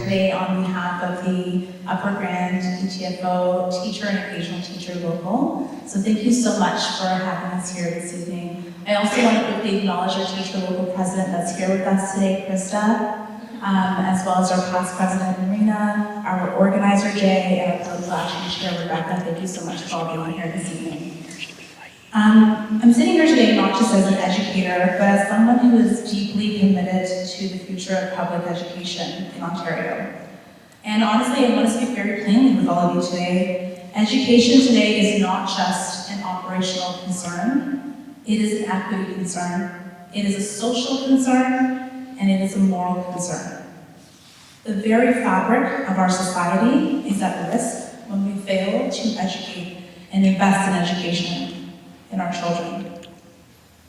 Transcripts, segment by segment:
today on behalf of the Upper Grand ETFO teacher and occasional teacher local. So thank you so much for having us here this evening. I also want to quickly acknowledge our teacher local president that's here with us today, Krista, as well as our past president, Marina, our organizer, Jay, and our political action chair, Rebecca. Thank you so much for all being here this evening. I'm sitting here today not just as an educator, but as someone who is deeply committed to the future of public education in Ontario. And honestly, I want to speak very plainly with all of you today. Education today is not just an operational concern, it is an equity concern, it is a social concern, and it is a moral concern. The very fabric of our society is at risk when we fail to educate and invest in education in our children.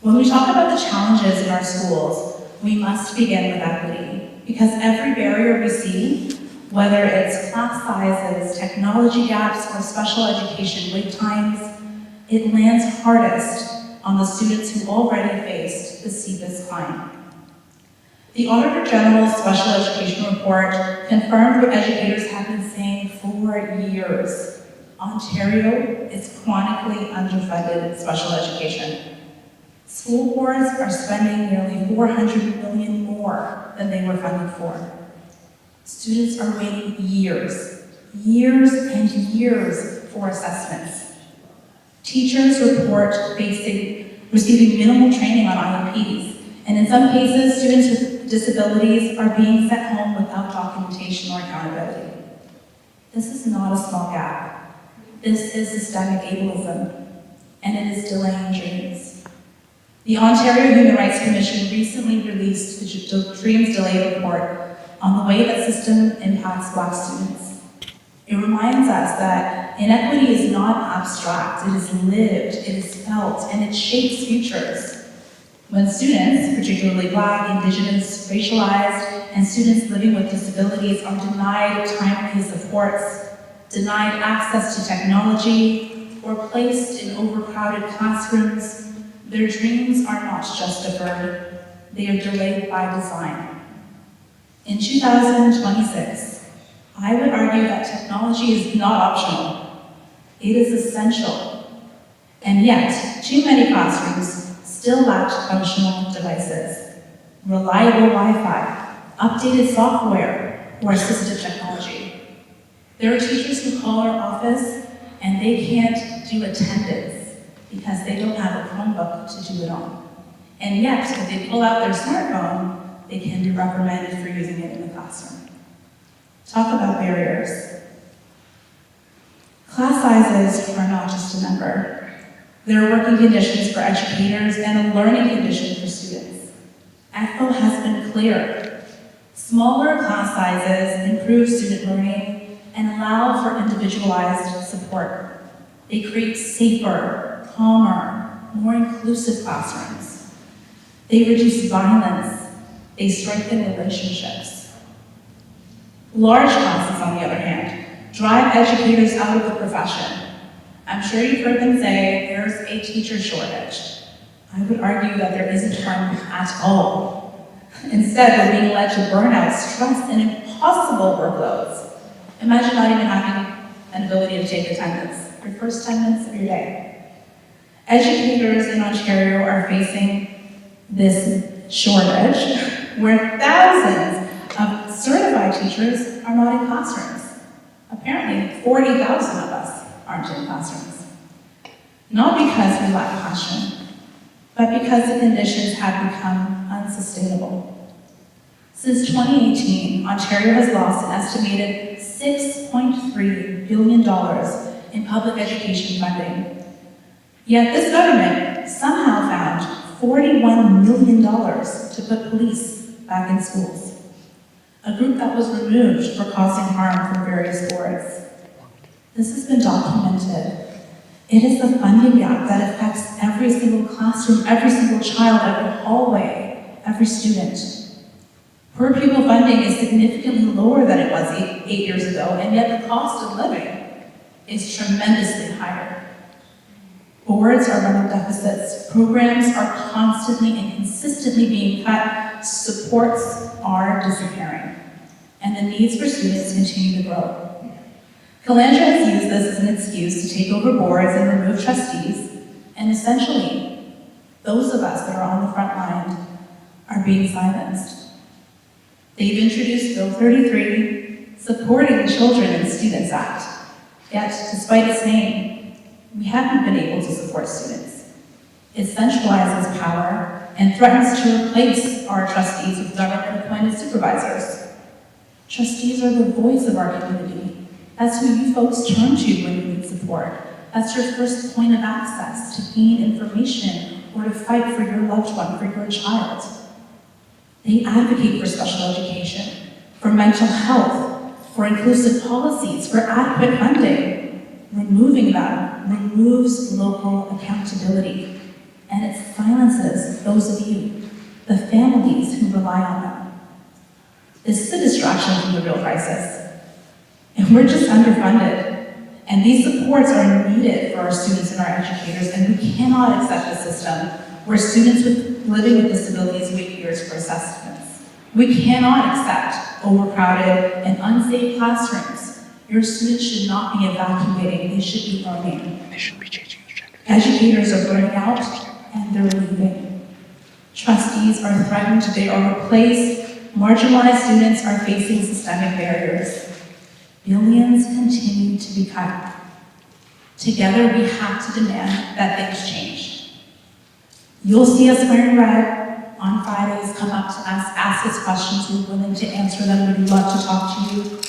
When we talk about the challenges in our schools, we must begin with equity, because every barrier we see, whether it's class sizes, technology gaps, or special education wait times, it lands hardest on the students who already faced the steepest climb. The Auditor General's Special Education Report confirmed what educators have been saying for years. Ontario is chronically underfunded in special education. School boards are spending nearly $400 million more than they were funded for. Students are waiting years and years for assessments. Teachers report receiving minimal training on IEPs, and in some cases, students with disabilities are being sent home without documentation or accountability. This is not a small gap. This is systemic ableism, and it is delaying dreams. The Ontario Human Rights Commission recently released the Dreams Delay report on the way that system impacts Black students. It reminds us that inequity is not abstract, it is lived, it is felt, and it shapes futures. When students, particularly Black, Indigenous, racialized, and students living with disabilities are denied timely supports, denied access to technology, or placed in overcrowded classrooms, their dreams are not just deferred, they are delayed by design. In 2026, I would argue that technology is not optional, it is essential. And yet, too many classrooms still lack functional devices, reliable Wi-Fi, updated software, or assistive technology. There are teachers who call our office and they can't do attendance because they don't have a Chromebook to do it on. And yet, if they pull out their smartphone, they can be reprimanded for using it in the classroom. Talk about barriers. Class sizes are not just a number. There are working conditions for educators and a learning condition for students. ECHO has been clear. Smaller class sizes improve student learning and allow for individualized support. They create safer, calmer, more inclusive classrooms. They reduce violence. They strengthen relationships. Large classes, on the other hand, drive educators out of the profession. I'm sure you've heard them say there's a teacher shortage. I would argue that there isn't one at all. Instead, we're being led to burnout, stress, and impossible workloads. Imagine not even having an ability to take attendance, your first 10 minutes of your day. Educators in Ontario are facing this shortage where thousands of certified teachers are not in classrooms. Apparently, 40,000 of us aren't in classrooms. Not because we lack passion, but because the conditions have become unsustainable. Since 2018, Ontario has lost an estimated $6.3 billion in public education funding. Yet this government somehow found $41 million to put police back in schools, a group that was removed for causing harm from various boards. This has been documented. It is the funding gap that affects every single classroom, every single child, every hallway, every student. Per pupil funding is significantly lower than it was eight years ago, and yet the cost of living is tremendously higher. Boards are running deficits, programs are constantly and consistently being cut, supports are disappearing. and the needs for students continue to grow. Calandra has used this as an excuse to take over boards and remove trustees, and essentially, those of us that are on the front line are being silenced. They've introduced Bill 33, supporting the Children and Students Act. Yet, despite its name, we haven't been able to support students. It centralizes power and threatens to replace our trustees with government-appointed supervisors. Trustees are the voice of our community. That's who you folks turn to when you need support. That's your first point of access to gain information or to fight for your loved one, for your child. They advocate for special education, for mental health, for inclusive policies, for adequate funding. Removing them removes local accountability, and it silences those of you, the families who rely on them. This is a distraction from the real crisis, and we're just underfunded. And these supports are needed for our students and our educators, and we cannot accept a system where students living with disabilities wait years for assessments. We cannot accept overcrowded and unsafe classrooms. Your students should not be evacuating, they should be learning. They shouldn't be changing the gender. Educators are burning out and they're leaving. Trustees are threatened, they are replaced. Marginalized students are facing systemic barriers. Billions continue to be cut. Together, we have to demand that things change. You'll see us wearing red on Fridays, come up to us, ask us questions, we're willing to answer them, we'd love to talk to you.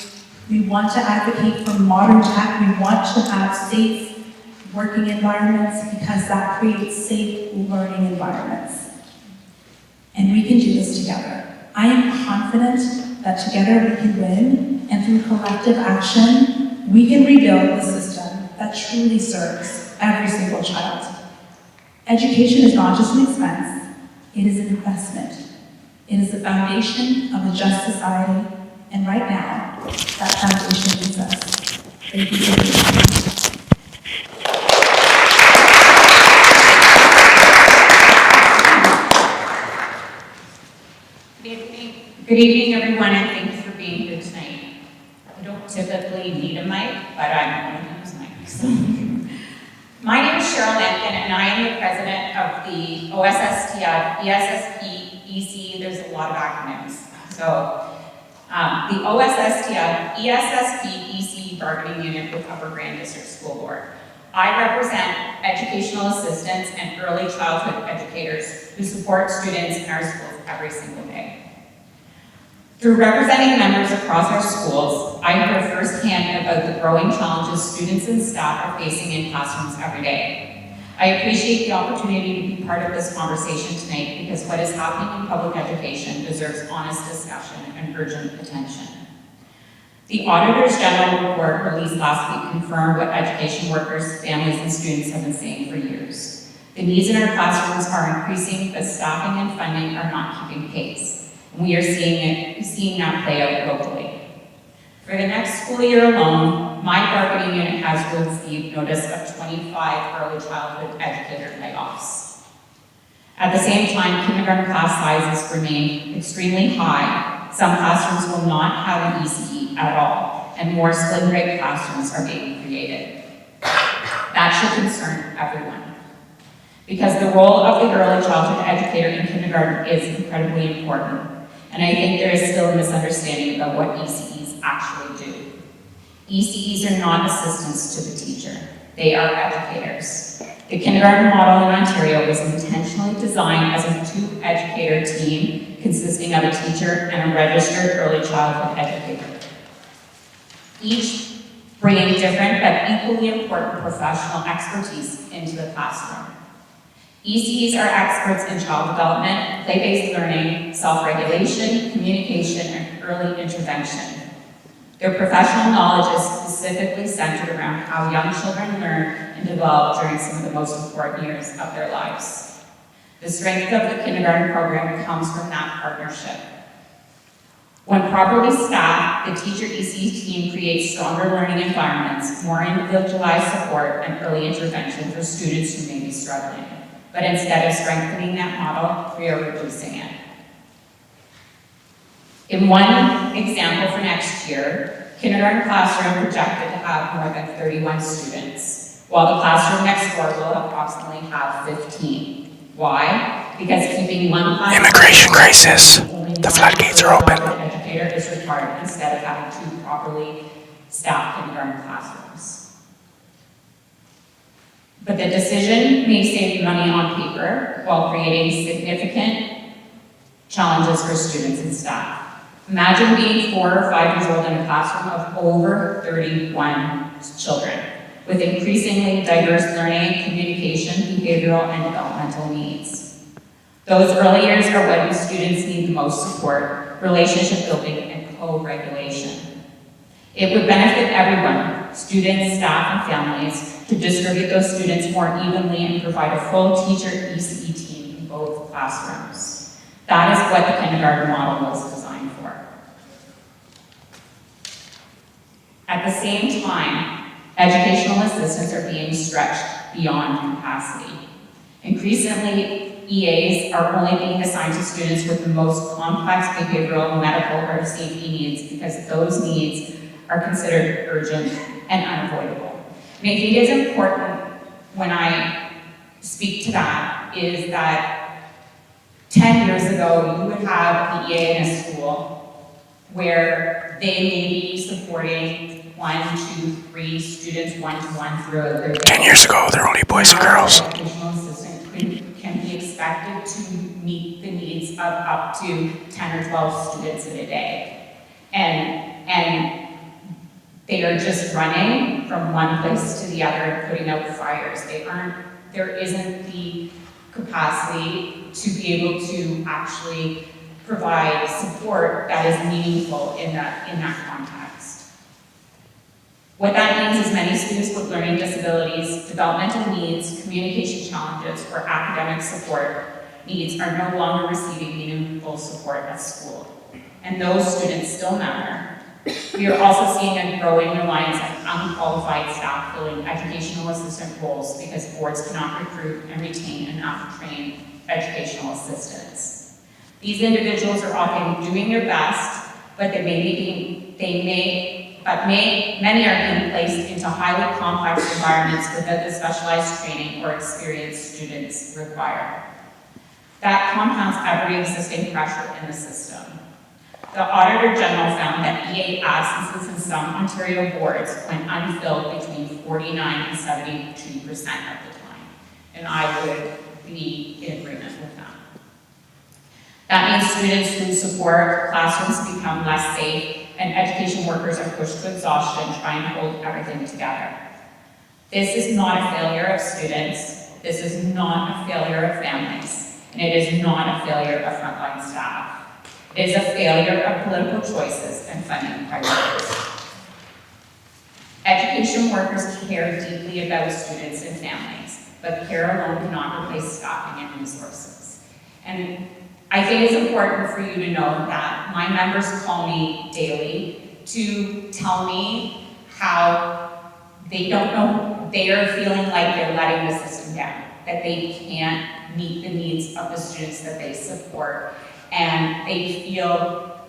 We want to advocate for modern tech, we want to have safe working environments because that creates safe learning environments. And we can do this together. I am confident that together we can win, and through collective action, we can rebuild the system that truly serves every single child. Education is not just an expense, it is an investment. It is the foundation of a just society, and right now, that foundation needs us. Thank you for being here. Good evening, everyone, and thanks for being here tonight. I don't typically need a mic, but I'm going to use mics. My name is Cheryl Lampkin, and I am the president of the OSSTF, ESSP, EC, there's a lot of acronyms. So, the OSSTF, ESSP, EC bargaining unit with Upper Grand District School Board. I represent educational assistants and early childhood educators who support students in our schools every single day. Through representing members across our schools, I hear firsthand about the growing challenges students and staff are facing in classrooms every day. I appreciate the opportunity to be part of this conversation tonight because what is happening in public education deserves honest discussion and urgent attention. The Auditor's General report released last week confirmed what education workers, families, and students have been saying for years. The needs in our classrooms are increasing, but staffing and funding are not keeping pace. We are seeing that play out locally. For the next school year alone, my bargaining unit has received notice of 25 early childhood educator layoffs. At the same time, kindergarten class sizes remain extremely high. Some classrooms will not have an ECE at all, and more split grade classrooms are being created. That should concern everyone, because the role of the early childhood educator in kindergarten is incredibly important. And I think there is still a misunderstanding about what ECEs actually do. ECEs are not assistants to the teacher. They are educators. The kindergarten model in Ontario was intentionally designed as a two-educator team consisting of a teacher and a registered early childhood educator, each bringing different but equally important professional expertise into the classroom. ECEs are experts in child development, play-based learning, self-regulation, communication, and early intervention. Their professional knowledge is specifically centered around how young children learn and develop during some of the most important years of their lives. The strength of the kindergarten program comes from that partnership. When properly staffed, the teacher ECE team creates stronger learning environments, more individualized support, and early intervention for students who may be struggling. But instead of strengthening that model, we are reducing it. In one example for next year, kindergarten classroom projected to have more than 31 students, while the classroom next door will approximately have 15. Why? Because keeping one class Immigration crisis. The floodgates are open. Educator is required instead of having two properly staffed kindergarten classrooms. But the decision may save money on paper while creating significant challenges for students and staff. Imagine being 4 or 5 years old in a classroom of over 31 children with increasingly diverse learning, communication, behavioral, and developmental needs. Those early years are when students need the most support, relationship building, and co-regulation. It would benefit everyone, students, staff, and families, to distribute those students more evenly and provide a full teacher ECE team in both classrooms. That is what the kindergarten model was designed for. At the same time, educational assistants are being stretched beyond capacity. Increasingly, EAs are only being assigned to students with the most complex behavioral, medical, or safety needs because those needs are considered urgent and unavoidable. And I think it's important when I speak to that is that 10 years ago, you would have the EA in a school where they may be supporting 1, 2, 3 students one-to-one throughout their day. 10 years ago, there were only boys and girls. An educational assistant can be expected to meet the needs of up to 10 or 12 students in a day. And they are just running from one place to the other and putting out fires. There isn't the capacity to be able to actually provide support that is meaningful in that context. What that means is many students with learning disabilities, developmental needs, communication challenges, or academic support needs are no longer receiving meaningful support at school. And those students still matter. We are also seeing a growing reliance on unqualified staff filling educational assistant roles because boards cannot recruit and retain enough trained educational assistants. These individuals are often doing their best, but many are being placed into highly complex environments without the specialized training or experience students require. That compounds every existing pressure in the system. The Auditor General found that EA absences in some Ontario boards went unfilled between 49 and 72% of the time. And I would be in agreement with that. That means students who support classrooms become less safe and education workers are pushed to exhaustion trying to hold everything together. This is not a failure of students. This is not a failure of families. And it is not a failure of frontline staff. It is a failure of political choices and funding priorities. Education workers care deeply about students and families, but care alone cannot replace staffing and resources. And I think it's important for you to know that my members call me daily to tell me how they don't know, they are feeling like they're letting the system down, that they can't meet the needs of the students that they support, and they feel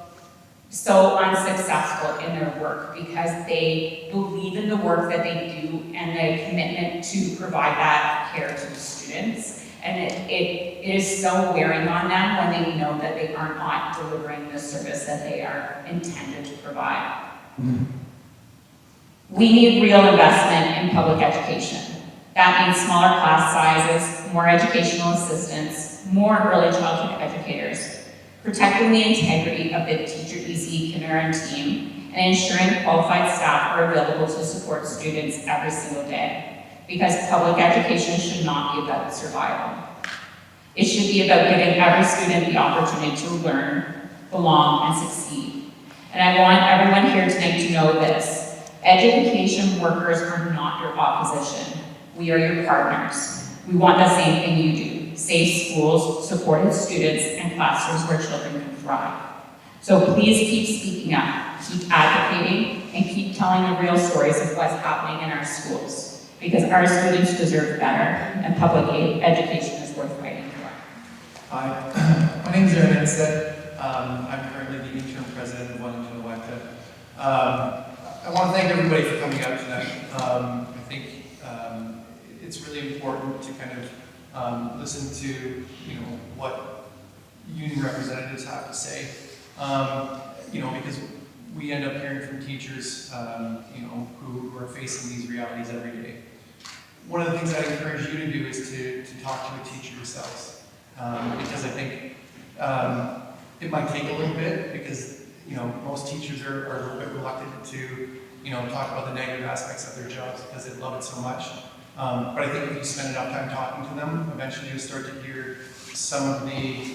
so unsuccessful in their work because they believe in the work that they do and the commitment to provide that care to the students. And it is so wearing on them when they know that they are not delivering the service that they are intended to provide. We need real investment in public education. That means smaller class sizes, more educational assistants, more early childhood educators, protecting the integrity of the teacher ECE kindergarten team, and ensuring qualified staff are available to support students every single day. Because public education should not be about survival. It should be about giving every student the opportunity to learn, belong, and succeed. And I want everyone here tonight to know this. Education workers are not your opposition. We are your partners. We want the same thing you do. Safe schools, supported students, and classrooms where children can thrive. So please keep speaking up, keep advocating, and keep telling the real stories of what's happening in our schools. Because our students deserve better, and public education is worth fighting for. Hi, my name is Aaron Instead. I'm currently the interim president of Wellington Electa. I want to thank everybody for coming out tonight. I think it's really important to kind of listen to what union representatives have to say. Because we end up hearing from teachers, who are facing these realities every day. One of the things I encourage you to do is to talk to a teacher yourselves, because I think it might take a little bit, because most teachers are a little bit reluctant to talk about the negative aspects of their jobs because they love it so much. But I think if you spend enough time talking to them, eventually you'll start to hear some of the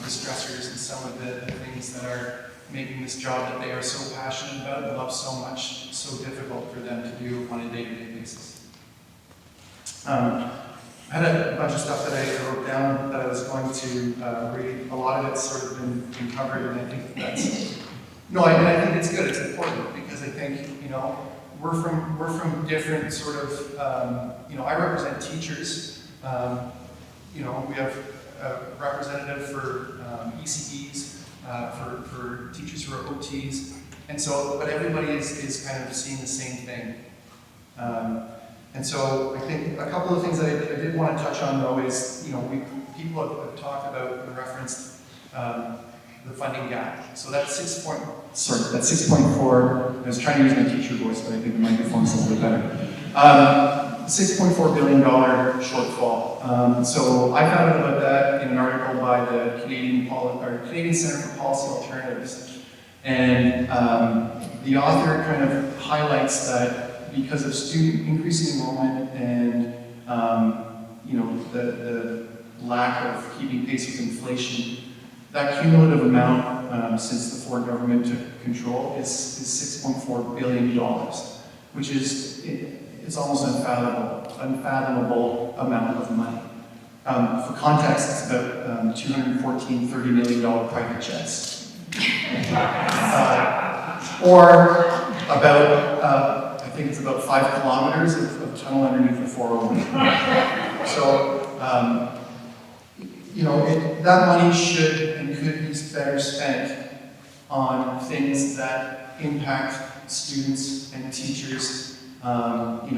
stressors and some of the things that are making this job that they are so passionate about and love so much so difficult for them to do on a day-to-day basis. I had a bunch of stuff that I wrote down that I was going to read. A lot of it's sort of been covered, and I think that's I think it's good. It's important because I think we're from different sort of I represent teachers. We have a representative for ECEs, for teachers who are OTs, and so but everybody is kind of seeing the same thing. And so I think a couple of things that I did want to touch on though is, people have talked about and referenced the funding gap. So that's 6.4, I was trying to use my teacher voice, but I think the microphone's a little bit better. $6.4 billion shortfall. So I found out about that in an article by the Canadian Center for Policy Alternatives. And the author kind of highlights that because of increasing enrollment and the lack of keeping pace with inflation, that cumulative amount since the Ford government took control is $6.4 billion, which is it's almost unfathomable amount of money. For context, it's about 214 $30 million private jets, or about I think it's about 5 kilometers of tunnel underneath the 401. So, that money should and could be better spent on things that impact students and teachers, and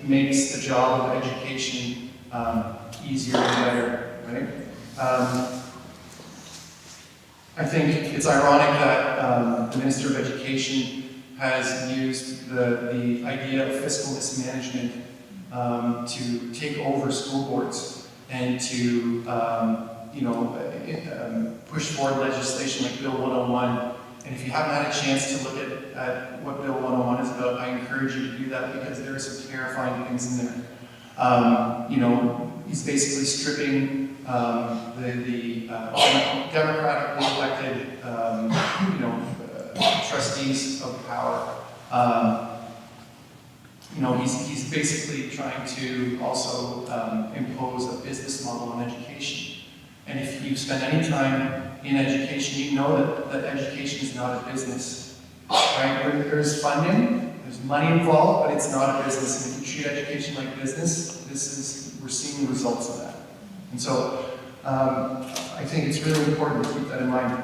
makes the job of education easier and better, right? I think it's ironic that the Minister of Education has used the idea of fiscal mismanagement to take over school boards and to push forward legislation like Bill 101. And if you haven't had a chance to look at what Bill 101 is about, I encourage you to do that because there are some terrifying things in there. He's basically stripping the democratically elected trustees of power. He's basically trying to also impose a business model on education. And if you spend any time in education, you know that education is not a business. Right? There's funding, there's money involved, but it's not a business. And if you treat education like business, we're seeing the results of that. And so I think it's really important to keep that in mind.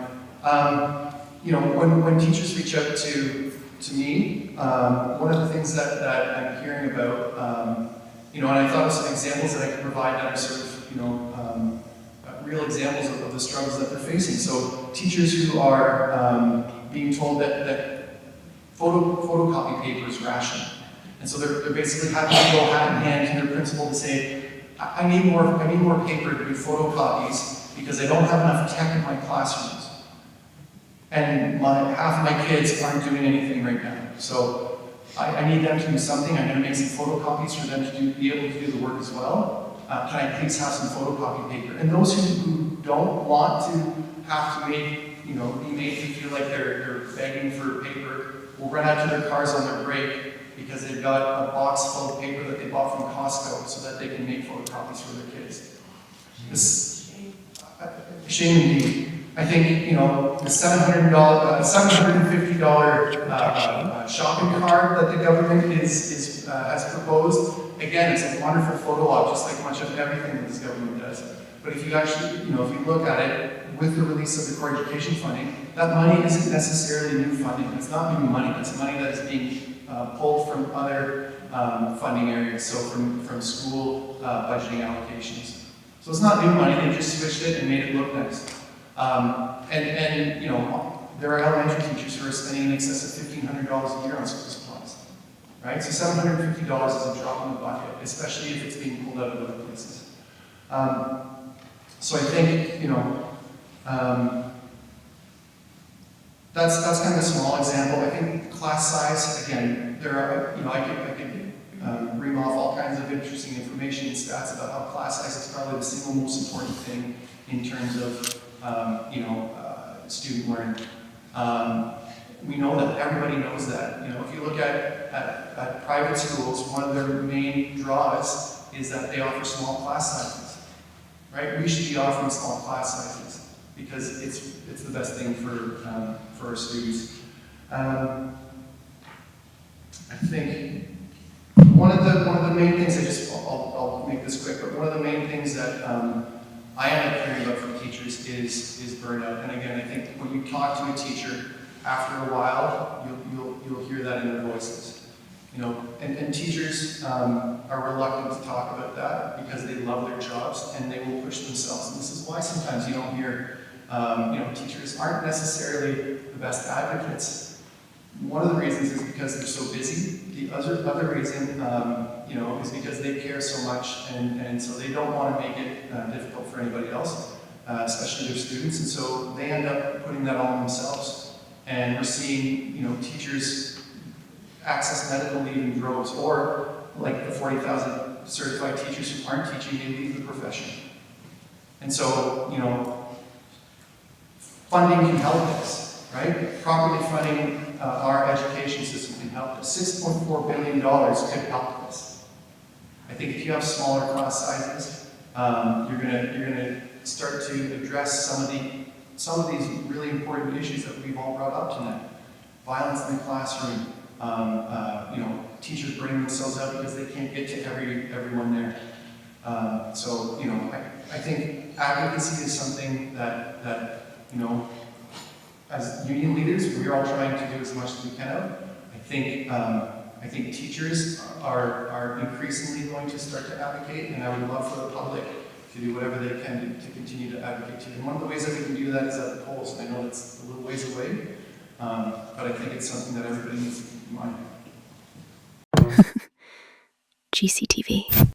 When teachers reach out to me, one of the things that I'm hearing about, and I thought of some examples that I could provide that are sort of, real examples of the struggles that they're facing. So teachers who are being told that photocopy paper is rationed. And so they're basically having to go hand in hand to their principal to say, I need more paper to do photocopies because I don't have enough tech in my classrooms. And half of my kids aren't doing anything right now. So I need them to do something. I'm going to make some photocopies for them to be able to do the work as well. Can I please have some photocopy paper? And those who don't want to have to be made to feel like they're begging for paper will run out to their cars on their break because they've got a box full of paper that they bought from Costco so that they can make photocopies for their kids. Shame indeed. I think, the $750 shopping cart that the government has proposed, again, it's a wonderful photo op, just like much of everything that this government does. But if you actually, if you look at it, with the release of the core education funding, that money isn't necessarily new funding. It's not new money. It's money that is being pulled from other funding areas, so from school budgeting allocations. So it's not new money. They just switched it and made it look nice. There are elementary teachers who are spending in excess of $1,500 a year on school supplies, right? So $750 is a drop in the bucket, especially if it's being pulled out of other places. So I think, that's kind of a small example. I think class size, again, there are, I could ream off all kinds of interesting information and stats about how class size is probably the single most important thing in terms of, student learning. We know that, everybody knows that. If you look at private schools, one of their main draws is that they offer small class sizes, right? We should be offering small class sizes because it's the best thing for our students. I think one of the main things, I'll make this quick, but one of the main things that I end up hearing about from teachers is burnout. And again, I think when you talk to a teacher, after a while, you'll hear that in their voices. And teachers are reluctant to talk about that because they love their jobs and they will push themselves. And this is why sometimes you don't hear, teachers aren't necessarily the best advocates. One of the reasons is because they're so busy. The other reason, is because they care so much, and so they don't want to make it difficult for anybody else, especially their students, and so they end up putting that on themselves. And we're seeing, teachers access medical leave in droves, or like the 40,000 certified teachers who aren't teaching, they leave the profession. And so, funding can help us, right? Properly funding our education system can help us. $6.4 billion could help us. I think if you have smaller class sizes, you're gonna start to address some of these really important issues that we've all brought up tonight. Violence in the classroom, teachers burning themselves out because they can't get to everyone there. I think advocacy is something that as union leaders, we're all trying to do as much as we can of. I think teachers are increasingly going to start to advocate, and I would love for the public to do whatever they can to continue to advocate too. And one of the ways that we can do that is at the polls. And I know that's a little ways away, but I think it's something that everybody needs to keep in mind. GCTV.